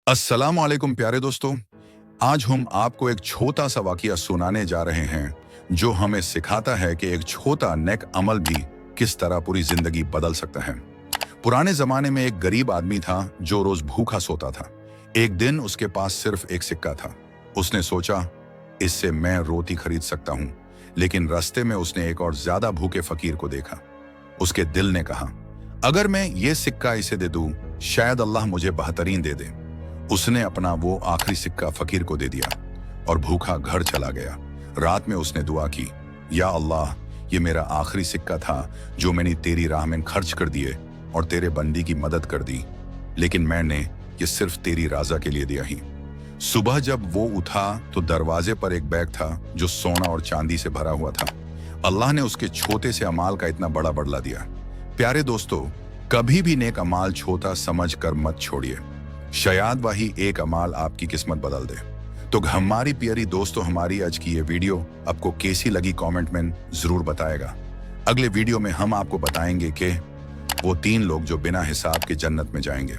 अस्सलाम वालेकुम प्यारे दोस्तों। आज हम आपको एक छोटा सा वाकया सुनाने जा रहे हैं जो हमें सिखाता है कि एक छोटा नेक अमल भी किस तरह पूरी जिंदगी बदल सकता है। पुराने जमाने में एक गरीब आदमी था जो रोज भूखा सोता था। एक दिन उसके पास सिर्फ एक सिक्का था। उसने सोचा, इससे मैं रोटी खरीद सकता हूँ। लेकिन रास्ते में उसने एक और ज्यादा भूखे फकीर को देखा। उसके दिल ने कहा, अगर मैं ये सिक्का इसे दे दूं, शायद अल्लाह मुझे बेहतरीन दे दे। उसने अपना वो आखिरी सिक्का फकीर को दे दिया और भूखा घर चला गया। रात में उसने दुआ की, या अल्लाह, ये मेरा आखिरी सिक्का था जो मैंने तेरी राह में खर्च कर दिए और तेरे बंदी की मदद कर दी, लेकिन मैंने ये सिर्फ तेरी राजा के लिए दिया ही। सुबह जब वो उठा तो दरवाजे पर एक बैग था जो सोना और चांदी से भरा हुआ था। अल्लाह ने उसके छोटे से अमाल का इतना बड़ा बदला दिया। प्यारे दोस्तों, कभी भी नेक अमाल छोटा समझ कर मत छोड़िए, शायद वही एक अमाल आपकी किस्मत बदल दे। तो हमारी प्यारी दोस्तों, हमारी आज की ये वीडियो आपको कैसी लगी कमेंट में जरूर बताएगा। अगले वीडियो में हम आपको बताएंगे कि वो 3 लोग जो बिना हिसाब के जन्नत में जाएंगे।